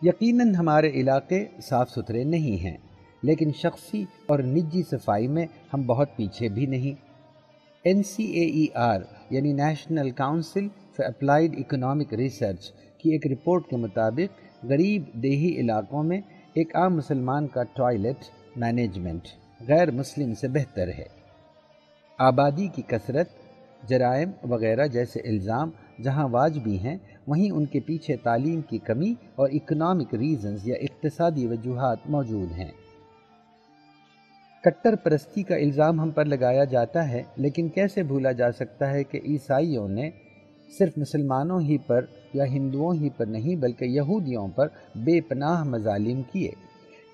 یقیناً ہمارے علاقے صاف ستھرے نہیں ہیں، لیکن شخصی اور نجی صفائی میں ہم بہت پیچھے بھی نہیں۔ NCAER یعنی national council for applied economic research کی ایک رپورٹ کے مطابق غریب دیہی علاقوں میں ایک عام مسلمان کا ٹوائلٹ مینجمنٹ غیر مسلم سے بہتر ہے۔ آبادی کی کثرت، جرائم وغیرہ جیسے الزام جہاں واجبی ہیں، وہیں ان کے پیچھے تعلیم کی کمی اور اکنامک ریزنز یا اقتصادی وجوہات موجود ہیں۔ کٹر پرستی کا الزام ہم پر لگایا جاتا ہے، لیکن کیسے بھولا جا سکتا ہے کہ عیسائیوں نے صرف مسلمانوں ہی پر یا ہندوؤں ہی پر نہیں بلکہ یہودیوں پر بے پناہ مظالم کیے۔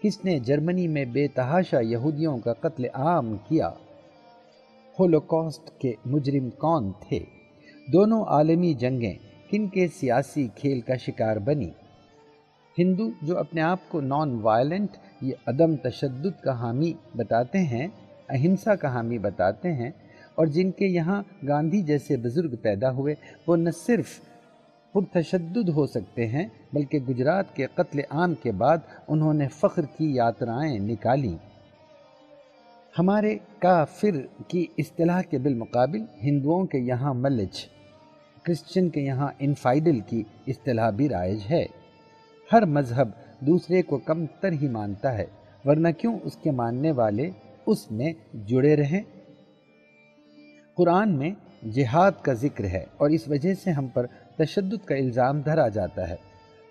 کس نے جرمنی میں بے تحاشا یہودیوں کا قتل عام کیا؟ ہولوکاسٹ کے مجرم کون تھے؟ دونوں عالمی جنگیں کن کے سیاسی کھیل کا شکار بنی؟ ہندو جو اپنے آپ کو نان وائلنٹ یا عدم تشدد کا حامی بتاتے ہیں، اہنسا کا حامی بتاتے ہیں، اور جن کے یہاں گاندھی جیسے بزرگ پیدا ہوئے، وہ نہ صرف پرتشدد ہو سکتے ہیں بلکہ گجرات کے قتل عام کے بعد انہوں نے فخر کی یاترائیں نکالیں۔ ہمارے کافر کی اصطلاح کے بالمقابل ہندوؤں کے یہاں ملچ، کرسچن کے یہاں انفائڈل کی اصطلاح بھی رائج ہے۔ ہر مذہب دوسرے کو کم تر ہی مانتا ہے، ورنہ کیوں اس کے ماننے والے اس میں جڑے رہیں؟ قرآن میں جہاد کا ذکر ہے اور اس وجہ سے ہم پر تشدد کا الزام دھرا جاتا ہے،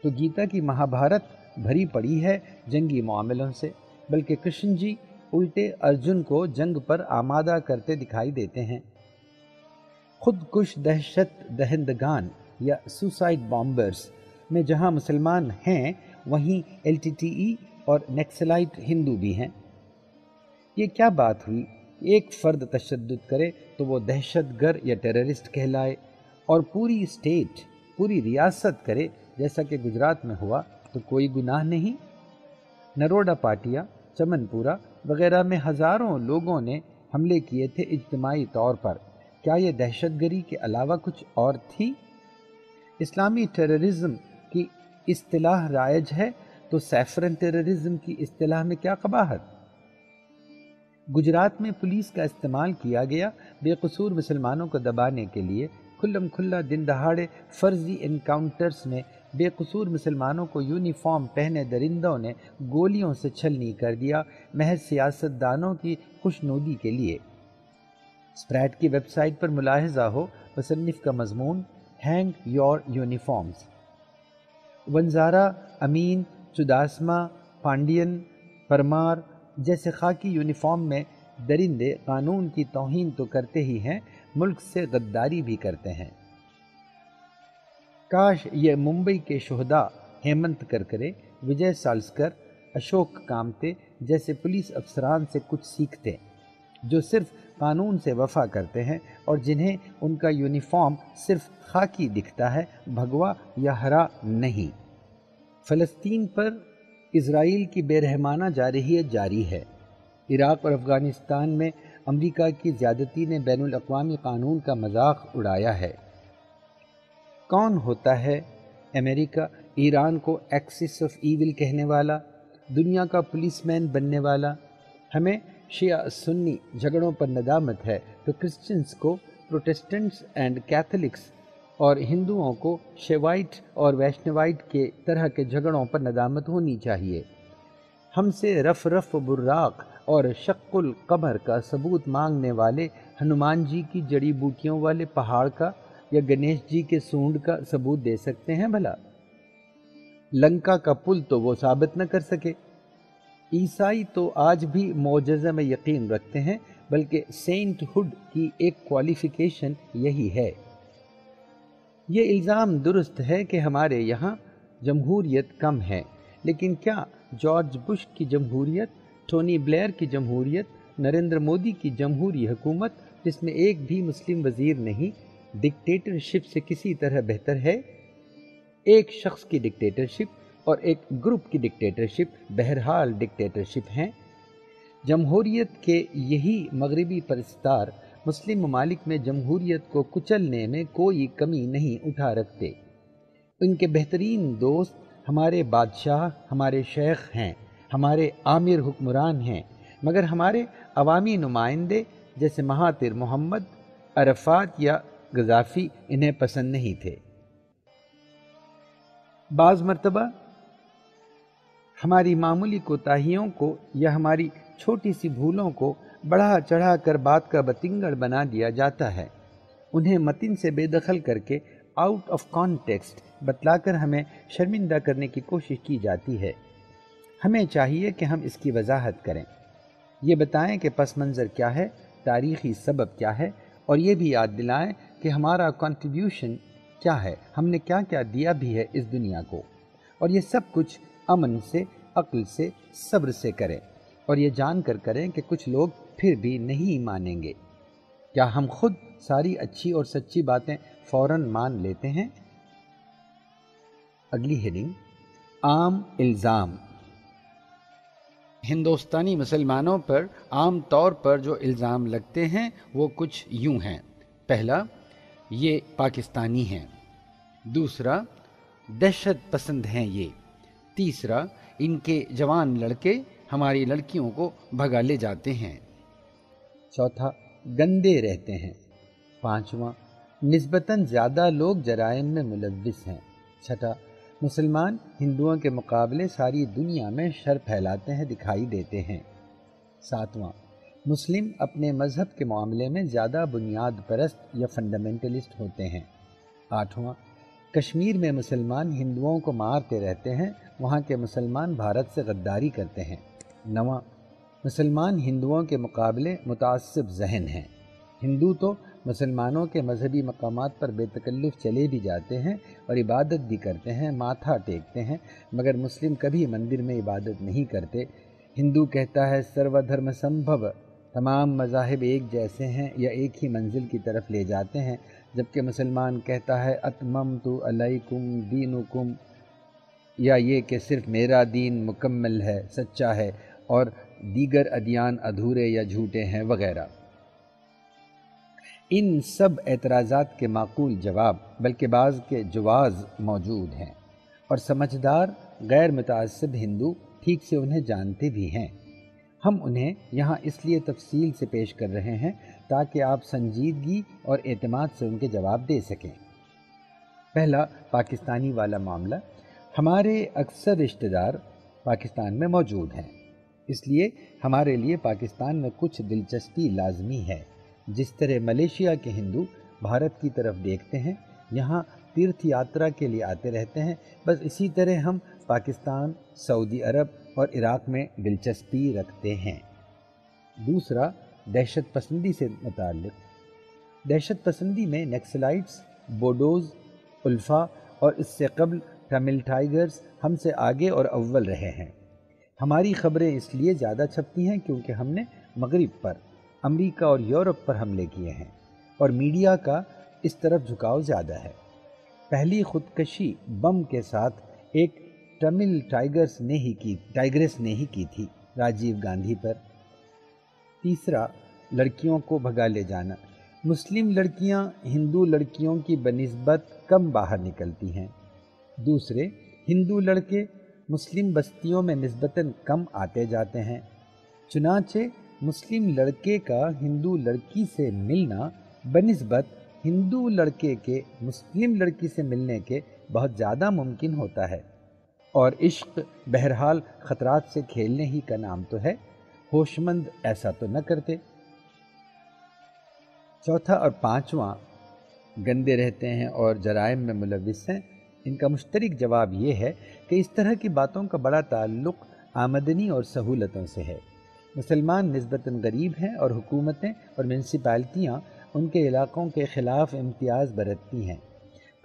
تو گیتا کی مہابھارت بھری پڑی ہے جنگی معاملوں سے، بلکہ کرشن جی الٹے ارجن کو جنگ پر آمادہ کرتے دکھائی دیتے ہیں۔ خود کش دہشت دہندگان یا سوسائڈ بامبرز میں جہاں مسلمان ہیں، وہیں LTTE اور نیکسلائٹ ہندو بھی ہیں۔ یہ کیا بات ہوئی؟ ایک فرد تشدد کرے تو وہ دہشت گرد یا ٹیررسٹ کہلائے، اور پوری اسٹیٹ، پوری ریاست کرے جیسا کہ گجرات میں ہوا تو کوئی گناہ نہیں؟ نروڈا پاٹیا، چمن پورا وغیرہ میں ہزاروں لوگوں نے حملے کیے تھے اجتماعی طور پر، کیا یہ دہشت گردی کے علاوہ کچھ اور تھی؟ اسلامی ٹیررزم کی اصطلاح رائج ہے تو سیفرن ٹیررزم کی اصطلاح میں کیا قباحت؟ گجرات میں پولیس کا استعمال کیا گیا بے قصور مسلمانوں کو دبانے کے لیے۔ کھلم کھلا دن دہاڑے فرضی انکاؤنٹرز میں بے قصور مسلمانوں کو یونیفارم پہنے درندوں نے گولیوں سے چھلنی کر دیا، محض سیاست دانوں کی خوشنودی کے لیے۔ اسپریٹ کی ویب سائٹ پر ملاحظہ ہو مصنف کا مضمون ہینگ یور یونیفارمز۔ ونزارا، امین، چوداسما، پانڈین، پرمار جیسے خاکی یونیفارم میں درندے قانون کی توہین تو کرتے ہی ہیں، ملک سے غداری بھی کرتے ہیں۔ کاش یہ ممبئی کے شہداء ہیمنت کرکرے، وجے سالسکر، اشوک کامتے جیسے پولیس افسران سے کچھ سیکھتے، جو صرف قانون سے وفا کرتے ہیں اور جنہیں ان کا یونیفارم صرف خاکی دکھتا ہے، بھگوا یا ہرا نہیں۔ فلسطین پر اسرائیل کی بے رحمانہ جارحیت جاری ہے۔ عراق اور افغانستان میں امریکہ کی زیادتی نے بین الاقوامی قانون کا مذاق اڑایا ہے۔ کون ہوتا ہے امریکہ ایران کو ایکسس آف ایول کہنے والا، دنیا کا پولیس مین بننے والا؟ ہمیں شیعہ سنی جھگڑوں پر ندامت ہے تو کرسچنز کو پروٹسٹنٹس اینڈ کیتھولکس اور ہندوؤں کو شیوائٹ اور ویشنوائٹ کے طرح کے جھگڑوں پر ندامت ہونی چاہیے۔ ہم سے رف رف براق اور شق القمر کا ثبوت مانگنے والے ہنومان جی کی جڑی بوٹیوں والے پہاڑ کا یا گنیش جی کے سونڈ کا ثبوت دے سکتے ہیں بھلا؟ لنکا کا پل تو وہ ثابت نہ کر سکے۔ عیسائی تو آج بھی معجزہ میں یقین رکھتے ہیں، بلکہ سینٹ ہوڈ کی ایک کوالیفیکیشن یہی ہے۔ یہ الزام درست ہے کہ ہمارے یہاں جمہوریت کم ہے، لیکن کیا جارج بش کی جمہوریت، ٹونی بلیئر کی جمہوریت، نریندر مودی کی جمہوری حکومت جس میں ایک بھی مسلم وزیر نہیں، ڈکٹیٹرشپ سے کسی طرح بہتر ہے؟ ایک شخص کی ڈکٹیٹرشپ اور ایک گروپ کی ڈکٹیٹرشپ بہرحال ڈکٹیٹرشپ ہیں۔ جمہوریت کے یہی مغربی پرستار مسلم ممالک میں جمہوریت کو کچلنے میں کوئی کمی نہیں اٹھا رکھتے۔ ان کے بہترین دوست ہمارے بادشاہ ہمارے شیخ ہیں، ہمارے آمر حکمران ہیں، مگر ہمارے عوامی نمائندے جیسے مہاتیر محمد، عرفات یا غزافی انہیں پسند نہیں تھے۔ بعض مرتبہ ہماری معمولی کوتاہیوں کو یا ہماری چھوٹی سی بھولوں کو بڑھا چڑھا کر بات کا بتنگڑ بنا دیا جاتا ہے، انہیں متن سے بے دخل کر کے آؤٹ آف کانٹیکسٹ بتلا کر ہمیں شرمندہ کرنے کی کوشش کی جاتی ہے۔ ہمیں چاہیے کہ ہم اس کی وضاحت کریں، یہ بتائیں کہ پس منظر کیا ہے، تاریخی سبب کیا ہے، اور یہ بھی یاد دلائیں کہ ہمارا کنٹریبیوشن کیا ہے، ہم نے کیا کیا دیا بھی ہے اس دنیا کو، اور یہ سب کچھ امن سے، عقل سے، صبر سے کریں، اور یہ جان کر کریں کہ کچھ لوگ پھر بھی نہیں مانیں گے۔ کیا ہم خود ساری اچھی اور سچی باتیں فوراً مان لیتے ہیں؟ اگلی ہیڈنگ، عام الزام۔ ہندوستانی مسلمانوں پر عام طور پر جو الزام لگتے ہیں وہ کچھ یوں ہیں۔ پہلا، یہ پاکستانی ہیں۔ دوسرا، دہشت پسند ہیں یہ۔ تیسرا، ان کے جوان لڑکے ہماری لڑکیوں کو بھگا لے جاتے ہیں۔ چوتھا، گندے رہتے ہیں۔ پانچواں، نسبتاً زیادہ لوگ جرائم میں ملوث ہیں۔ چھٹا، مسلمان ہندوؤں کے مقابلے ساری دنیا میں شر پھیلاتے ہیں، دکھائی دیتے ہیں۔ ساتواں، مسلم اپنے مذہب کے معاملے میں زیادہ بنیاد پرست یا فنڈامنٹلسٹ ہوتے ہیں۔ آٹھواں، کشمیر میں مسلمان ہندوؤں کو مارتے رہتے ہیں، وہاں کے مسلمان بھارت سے غداری کرتے ہیں۔ نواں، مسلمان ہندوؤں کے مقابلے متعصب ذہن ہیں، ہندو تو مسلمانوں کے مذہبی مقامات پر بے تکلف چلے بھی جاتے ہیں اور عبادت بھی کرتے ہیں، ماتھا ٹیکتے ہیں، مگر مسلم کبھی مندر میں عبادت نہیں کرتے۔ ہندو کہتا ہے سرو دھرم سمبھو، تمام مذاہب ایک جیسے ہیں یا ایک ہی منزل کی طرف لے جاتے ہیں، جبکہ مسلمان کہتا ہے اتممت علیکم دینکم، یا یہ کہ صرف میرا دین مکمل ہے، سچا ہے، اور دیگر ادیان ادھورے یا جھوٹے ہیں وغیرہ۔ ان سب اعتراضات کے معقول جواب، بلکہ بعض کے جواز موجود ہیں، اور سمجھدار غیر متعصب ہندو ٹھیک سے انہیں جانتے بھی ہیں۔ ہم انہیں یہاں اس لیے تفصیل سے پیش کر رہے ہیں تاکہ آپ سنجیدگی اور اعتماد سے ان کے جواب دے سکیں۔ پہلا، پاکستانی والا معاملہ۔ ہمارے اکثر رشتہ دار پاکستان میں موجود ہیں، اس لیے ہمارے لیے پاکستان میں کچھ دلچسپی لازمی ہے۔ جس طرح ملیشیا کے ہندو بھارت کی طرف دیکھتے ہیں، یہاں تیرتھ یاترا کے لیے آتے رہتے ہیں، بس اسی طرح ہم پاکستان، سعودی عرب اور عراق میں دلچسپی رکھتے ہیں۔ دوسرا، دہشت پسندی سے متعلق۔ دہشت پسندی میں نیکسلائٹس، بوڈوز، الفا اور اس سے قبل ٹامل ٹائیگرز ہم سے آگے اور اول رہے ہیں۔ ہماری خبریں اس لیے زیادہ چھپتی ہیں کیونکہ ہم نے مغرب پر، امریکہ اور یورپ پر حملے کیے ہیں، اور میڈیا کا اس طرف جھکاؤ زیادہ ہے۔ پہلی خودکشی بم کے ساتھ ایک ٹامل ٹائیگرس نے ہی کی تھی، راجیو گاندھی پر۔ تیسرا، لڑکیوں کو بھگا لے جانا۔ مسلم لڑکیاں ہندو لڑکیوں کی بنسبت کم باہر نکلتی ہیں۔ دوسرے، ہندو لڑکے مسلم بستیوں میں نسبتاً کم آتے جاتے ہیں، چنانچہ مسلم لڑکے کا ہندو لڑکی سے ملنا بنسبت ہندو لڑکے کے مسلم لڑکی سے ملنے کے بہت زیادہ ممکن ہوتا ہے، اور عشق بہرحال خطرات سے کھیلنے ہی کا نام تو ہے، ہوشمند ایسا تو نہ کرتے۔ چوتھا اور پانچواں، گندے رہتے ہیں اور جرائم میں ملوث ہیں۔ ان کا مشترک جواب یہ ہے کہ اس طرح کی باتوں کا بڑا تعلق آمدنی اور سہولتوں سے ہے۔ مسلمان نسبتاً غریب ہیں اور حکومتیں اور میونسپلٹیاں ان کے علاقوں کے خلاف امتیاز برتتی ہیں۔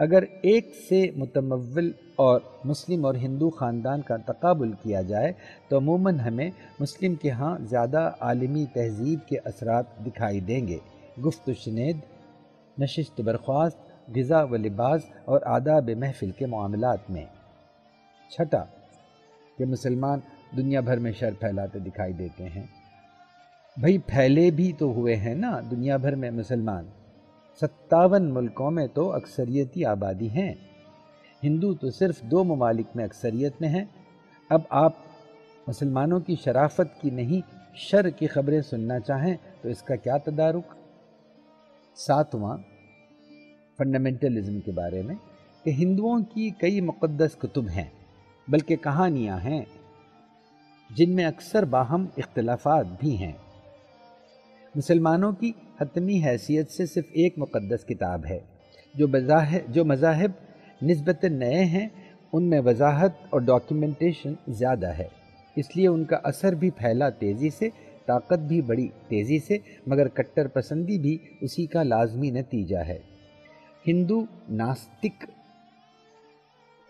اگر ایک سے متمول اور مسلم اور ہندو خاندان کا تقابل کیا جائے تو عموماً ہمیں مسلم کے ہاں زیادہ عالمی تہذیب کے اثرات دکھائی دیں گے، گفت و شنید، نشست برخاست، غذا و لباس اور آداب محفل کے معاملات میں۔ چھٹا، کہ مسلمان دنیا بھر میں شر پھیلاتے دکھائی دیتے ہیں۔ بھئی پھیلے بھی تو ہوئے ہیں نا دنیا بھر میں مسلمان، 57 ملکوں میں تو اکثریتی آبادی ہیں۔ ہندو تو صرف 2 ممالک میں اکثریت میں ہیں۔ اب آپ مسلمانوں کی شرافت کی نہیں شر کی خبریں سننا چاہیں تو اس کا کیا تدارک؟ 7واں، فنڈامنٹلزم کے بارے میں، کہ ہندوؤں کی کئی مقدس کتب ہیں، بلکہ کہانیاں ہیں جن میں اکثر باہم اختلافات بھی ہیں۔ مسلمانوں کی حتمی حیثیت سے صرف ایک مقدس کتاب ہے۔ جو مذاہب نسبت نئے ہیں ان میں وضاحت اور ڈاکیومنٹیشن زیادہ ہے، اس لیے ان کا اثر بھی پھیلا تیزی سے، طاقت بھی بڑی تیزی سے، مگر کٹر پسندی بھی اسی کا لازمی نتیجہ ہے۔ ہندو ناستک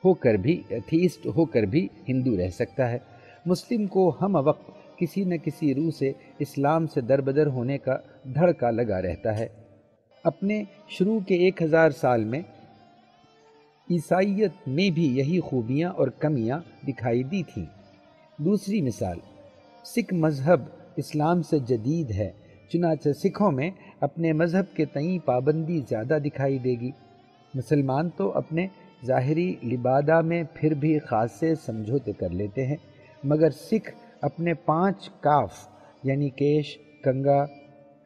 ہو کر بھی، ایتھیسٹ ہو کر بھی ہندو رہ سکتا ہے۔ مسلم کو ہم وقت کسی نہ کسی روح سے اسلام سے دربدر ہونے کا دھڑکا لگا رہتا ہے۔ اپنے شروع کے 1000 سال میں عیسائیت میں بھی یہی خوبیاں اور کمیاں دکھائی دی تھیں۔ دوسری مثال، سکھ مذہب اسلام سے جدید ہے، چنانچہ سکھوں میں اپنے مذہب کے تئیں پابندی زیادہ دکھائی دے گی۔ مسلمان تو اپنے ظاہری لبادہ میں پھر بھی خاصے سمجھوتے کر لیتے ہیں، مگر سکھ اپنے 5 کاف یعنی کیش، کنگا،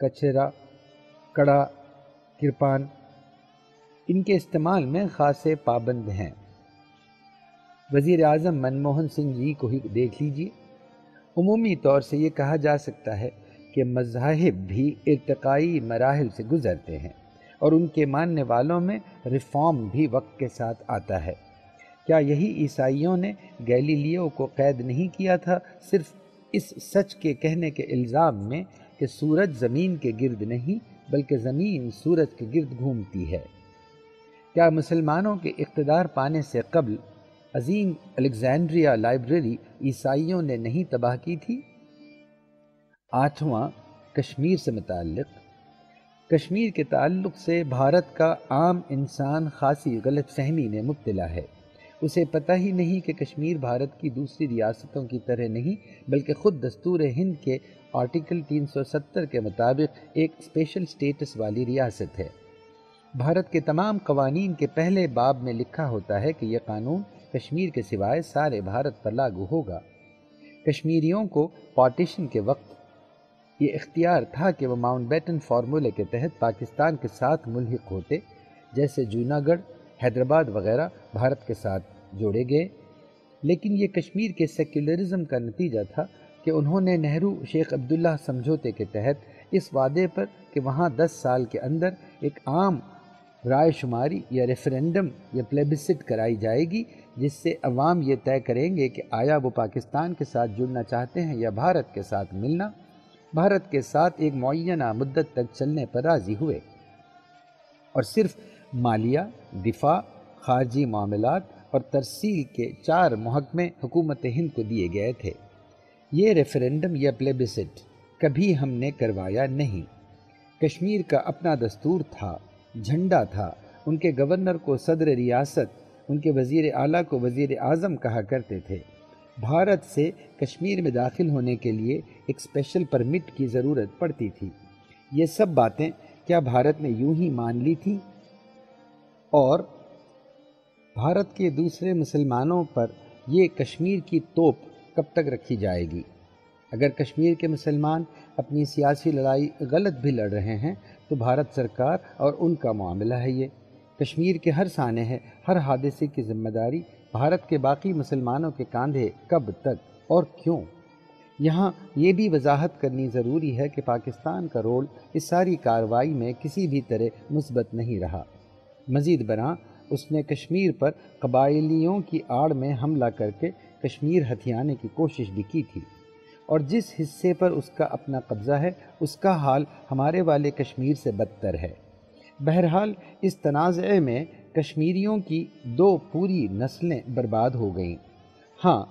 کچھرا، کڑا، کرپان، ان کے استعمال میں خاصے پابند ہیں۔ وزیر اعظم منموہن سنگھ جی کو ہی دیکھ لیجیے۔ عمومی طور سے یہ کہا جا سکتا ہے کہ مذاہب بھی ارتقائی مراحل سے گزرتے ہیں اور ان کے ماننے والوں میں ریفارم بھی وقت کے ساتھ آتا ہے۔ کیا یہی عیسائیوں نے گیلیلیو کو قید نہیں کیا تھا صرف اس سچ کے کہنے کے الزام میں کہ سورج زمین کے گرد نہیں بلکہ زمین سورج کے گرد گھومتی ہے؟ کیا مسلمانوں کے اقتدار پانے سے قبل عظیم الیگزینڈریا لائبریری عیسائیوں نے نہیں تباہ کی تھی؟ 8واں، کشمیر سے متعلق۔ کشمیر کے تعلق سے بھارت کا عام انسان خاصی غلط فہمی میں مبتلا ہے۔ اسے پتہ ہی نہیں کہ کشمیر بھارت کی دوسری ریاستوں کی طرح نہیں بلکہ خود دستور ہند کے آرٹیکل 370 کے مطابق ایک اسپیشل سٹیٹس والی ریاست ہے۔ بھارت کے تمام قوانین کے پہلے باب میں لکھا ہوتا ہے کہ یہ قانون کشمیر کے سوائے سارے بھارت پر لاگو ہوگا۔ کشمیریوں کو پارٹیشن کے وقت یہ اختیار تھا کہ وہ ماؤنٹ بیٹن فارمولے کے تحت پاکستان کے ساتھ ملحق ہوتے، جیسے جوناگڑھ، حیدرآباد وغیرہ بھارت کے ساتھ جوڑے گئے، لیکن یہ کشمیر کے سیکولرزم کا نتیجہ تھا کہ انہوں نے نہرو شیخ عبداللہ سمجھوتے کے تحت اس وعدے پر کہ وہاں 10 سال کے اندر ایک عام رائے شماری یا ریفرینڈم یا پلیبسٹ کرائی جائے گی جس سے عوام یہ طے کریں گے کہ آیا وہ پاکستان کے ساتھ جڑنا چاہتے ہیں یا بھارت کے ساتھ ملنا، بھارت کے ساتھ ایک معینہ مدت تک چلنے پر راضی ہوئے، اور صرف مالیہ، دفاع، خارجی معاملات اور ترسیل کے 4 محکمے حکومت ہند کو دیے گئے تھے۔ یہ ریفرینڈم یا پلیبسٹ کبھی ہم نے کروایا نہیں۔ کشمیر کا اپنا دستور تھا، جھنڈا تھا، ان کے گورنر کو صدر ریاست، ان کے وزیر اعلیٰ کو وزیر اعظم کہا کرتے تھے۔ بھارت سے کشمیر میں داخل ہونے کے لیے ایک اسپیشل پرمٹ کی ضرورت پڑتی تھی۔ یہ سب باتیں کیا بھارت نے یوں ہی مان لی تھیں؟ اور بھارت کے دوسرے مسلمانوں پر یہ کشمیر کی توپ کب تک رکھی جائے گی؟ اگر کشمیر کے مسلمان اپنی سیاسی لڑائی غلط بھی لڑ رہے ہیں تو بھارت سرکار اور ان کا معاملہ ہے۔ یہ کشمیر کے ہر سانحے، ہر حادثے کی ذمہ داری بھارت کے باقی مسلمانوں کے کاندھے کب تک اور کیوں؟ یہاں یہ بھی وضاحت کرنی ضروری ہے کہ پاکستان کا رول اس ساری کارروائی میں کسی بھی طرح مثبت نہیں رہا۔ مزید برآں اس نے کشمیر پر قبائلیوں کی آڑ میں حملہ کر کے کشمیر ہتھیانے کی کوشش بھی کی تھی، اور جس حصے پر اس کا اپنا قبضہ ہے اس کا حال ہمارے والے کشمیر سے بدتر ہے۔ بہرحال اس تنازع میں کشمیریوں کی 2 پوری نسلیں برباد ہو گئیں۔ ہاں،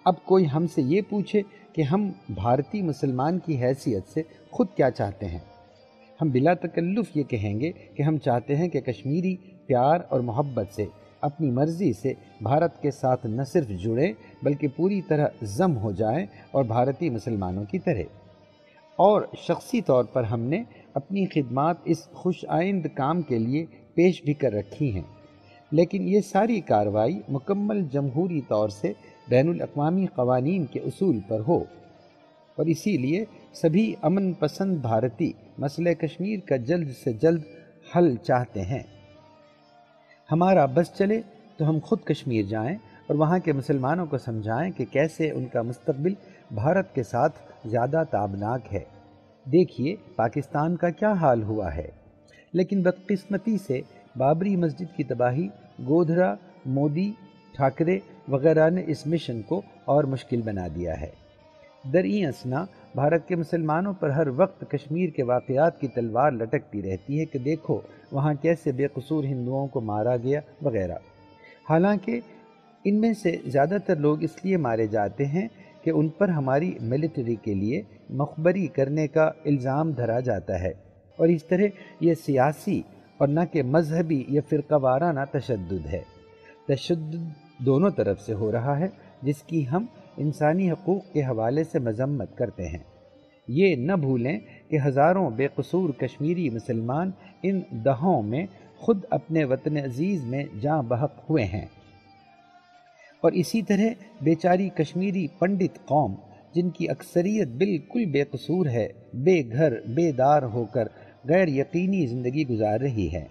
اب کوئی ہم سے یہ پوچھے کہ ہم بھارتی مسلمان کی حیثیت سے خود کیا چاہتے ہیں، ہم بلا تکلف یہ کہیں گے کہ ہم چاہتے ہیں کہ کشمیری پیار اور محبت سے اپنی مرضی سے بھارت کے ساتھ نہ صرف جڑیں بلکہ پوری طرح ضم ہو جائیں اور بھارتی مسلمانوں کی طرح۔ اور شخصی طور پر ہم نے اپنی خدمات اس خوش آئند کام کے لیے پیش بھی کر رکھی ہیں۔ لیکن یہ ساری کارروائی مکمل جمہوری طور سے بین الاقوامی قوانین کے اصول پر ہو، اور اسی لیے سبھی امن پسند بھارتی مسئلہ کشمیر کا جلد سے جلد حل چاہتے ہیں۔ ہمارا بس چلے تو ہم خود کشمیر جائیں اور وہاں کے مسلمانوں کو سمجھائیں کہ کیسے ان کا مستقبل بھارت کے ساتھ زیادہ تابناک ہے۔ دیکھیے پاکستان کا کیا حال ہوا ہے۔ لیکن بدقسمتی سے بابری مسجد کی تباہی، گودھرا، مودی، ٹھاکرے وغیرہ نے اس مشن کو اور مشکل بنا دیا ہے۔ دریں اثنا بھارت کے مسلمانوں پر ہر وقت کشمیر کے واقعات کی تلوار لٹکتی رہتی ہے کہ دیکھو وہاں کیسے بے قصور ہندوؤں کو مارا گیا وغیرہ۔ حالانکہ ان میں سے زیادہ تر لوگ اس لیے مارے جاتے ہیں کہ ان پر ہماری ملٹری کے لیے مخبری کرنے کا الزام دھرا جاتا ہے، اور اس طرح یہ سیاسی اور نہ کہ مذہبی یا فرقہ وارانہ تشدد ہے۔ تشدد دونوں طرف سے ہو رہا ہے، جس کی ہم انسانی حقوق کے حوالے سے مذمت کرتے ہیں۔ یہ نہ بھولیں کہ ہزاروں بے قصور کشمیری مسلمان ان دہوں میں خود اپنے وطن عزیز میں جاں بحق ہوئے ہیں، اور اسی طرح بیچاری کشمیری پنڈت قوم جن کی اکثریت بالکل بے قصور ہے، بے گھر بے دار ہو کر غیر یقینی زندگی گزار رہی ہے۔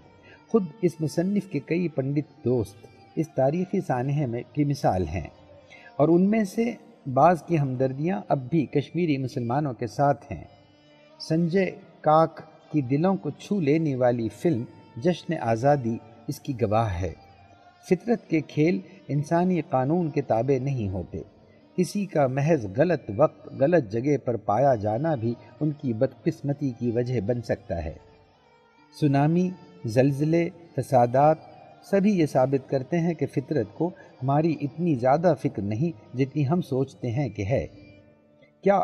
خود اس مصنف کے کئی پنڈت دوست اس تاریخی سانحے میں کی مثال ہیں، اور ان میں سے بعض کی ہمدردیاں اب بھی کشمیری مسلمانوں کے ساتھ ہیں۔ سنجے کاک کی دلوں کو چھو لینے والی فلم جشن آزادی اس کی گواہ ہے۔ فطرت کے کھیل انسانی قانون کے تابع نہیں ہوتے۔ کسی کا محض غلط وقت غلط جگہ پر پایا جانا بھی ان کی بدقسمتی کی وجہ بن سکتا ہے۔ سونامی، زلزلے، فسادات سبھی یہ ثابت کرتے ہیں کہ فطرت کو ہماری اتنی زیادہ فکر نہیں جتنی ہم سوچتے ہیں کہ ہے۔ کیا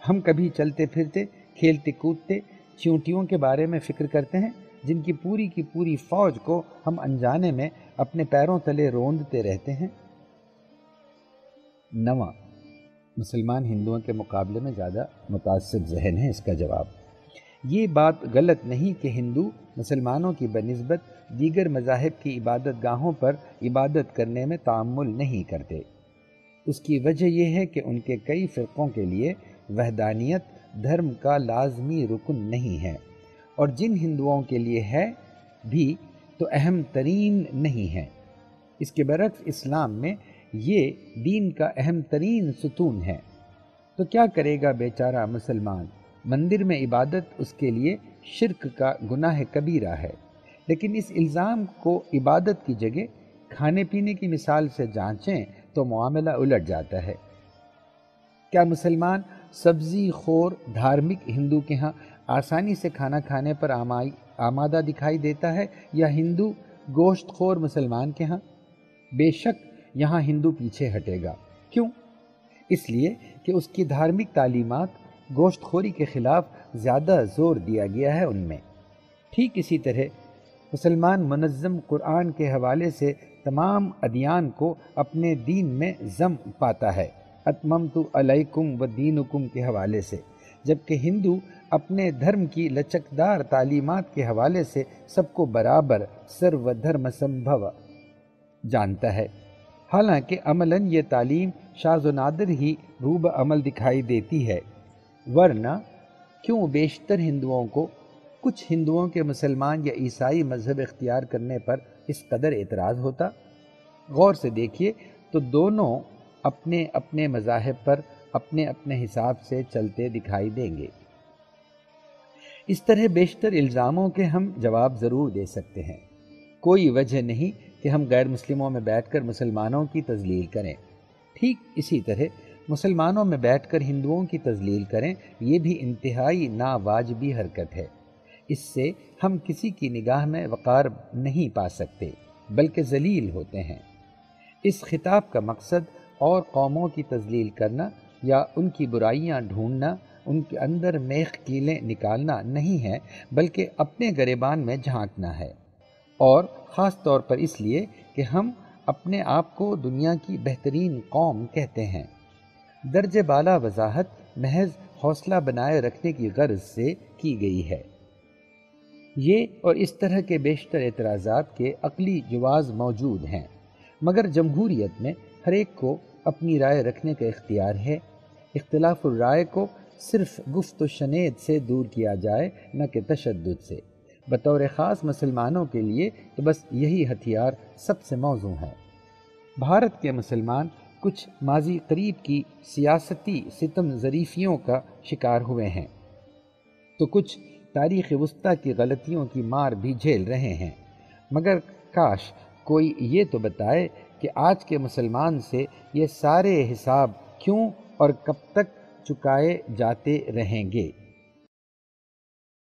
ہم کبھی چلتے پھرتے، کھیلتے کودتے چیونٹیوں کے بارے میں فکر کرتے ہیں جن کی پوری فوج کو ہم انجانے میں اپنے پیروں تلے روندتے رہتے ہیں؟ 9. مسلمان ہندوؤں کے مقابلے میں زیادہ متعصب ذہن ہے۔ اس کا جواب: یہ بات غلط نہیں کہ ہندو مسلمانوں کی بنسبت دیگر مذاہب کی عبادت گاہوں پر عبادت کرنے میں تعامل نہیں کرتے۔ اس کی وجہ یہ ہے کہ ان کے کئی فرقوں کے لیے وحدانیت دھرم کا لازمی رکن نہیں ہے، اور جن ہندوؤں کے لیے ہے بھی تو اہم ترین نہیں ہے۔ اس کے برعکس اسلام میں یہ دین کا اہم ترین ستون ہے۔ تو کیا کرے گا بیچارہ مسلمان؟ مندر میں عبادت اس کے لیے شرک کا گناہ کبیرہ ہے۔ لیکن اس الزام کو عبادت کی جگہ کھانے پینے کی مثال سے جانچیں تو معاملہ الٹ جاتا ہے۔ کیا مسلمان سبزی خور دھارمک ہندو کے ہاں آسانی سے کھانا کھانے پر آمادہ دکھائی دیتا ہے، یا ہندو گوشت خور مسلمان کے ہاں؟ بے شک یہاں ہندو پیچھے ہٹے گا۔ کیوں؟ اس لیے کہ اس کی دھارمک تعلیمات گوشت خوری کے خلاف زیادہ زور دیا گیا ہے ان میں۔ ٹھیک اسی طرح مسلمان منظم قرآن کے حوالے سے تمام ادیان کو اپنے دین میں ضم پاتا ہے، اتممت علیکم و دینکم کے حوالے سے، جبکہ ہندو اپنے دھرم کی لچکدار تعلیمات کے حوالے سے سب کو برابر سرو دھرم سمبھو جانتا ہے۔ حالانکہ عملاً یہ تعلیم شاذ و نادر ہی روب عمل دکھائی دیتی ہے، ورنہ کیوں بیشتر ہندوؤں کو کچھ ہندوؤں کے مسلمان یا عیسائی مذہب اختیار کرنے پر اس قدر اعتراض ہوتا؟ غور سے دیکھیے تو دونوں اپنے اپنے مذاہب پر اپنے اپنے حساب سے چلتے دکھائی دیں گے۔ اس طرح بیشتر الزاموں کے ہم جواب ضرور دے سکتے ہیں۔ کوئی وجہ نہیں کہ ہم غیر مسلموں میں بیٹھ کر مسلمانوں کی تذلیل کریں۔ ٹھیک اسی طرح مسلمانوں میں بیٹھ کر ہندوؤں کی تذلیل کریں، یہ بھی انتہائی ناواجبی حرکت ہے۔ اس سے ہم کسی کی نگاہ میں وقار نہیں پا سکتے، بلکہ ذلیل ہوتے ہیں۔ اس خطاب کا مقصد اور قوموں کی تذلیل کرنا یا ان کی برائیاں ڈھونڈنا، ان کے اندر میخ کیلیں نکالنا نہیں ہے، بلکہ اپنے گریبان میں جھانکنا ہے، اور خاص طور پر اس لیے کہ ہم اپنے آپ کو دنیا کی بہترین قوم کہتے ہیں۔ درجہ بالا وضاحت محض حوصلہ بنائے رکھنے کی غرض سے کی گئی ہے۔ یہ اور اس طرح کے بیشتر اعتراضات کے عقلی جواز موجود ہیں، مگر جمہوریت میں ہر ایک کو اپنی رائے رکھنے کا اختیار ہے۔ اختلاف الرائے کو صرف گفت و شنید سے دور کیا جائے، نہ کہ تشدد سے۔ بطور خاص مسلمانوں کے لیے تو بس یہی ہتھیار سب سے موزوں ہے۔ بھارت کے مسلمان کچھ ماضی قریب کی سیاسی ستم ظریفیوں کا شکار ہوئے ہیں، تو کچھ تاریخ وسطیٰ کی غلطیوں کی مار بھی جھیل رہے ہیں، مگر کاش کوئی یہ تو بتائے کہ آج کے مسلمان سے یہ سارے حساب کیوں اور کب تک چکائے جاتے رہیں گے۔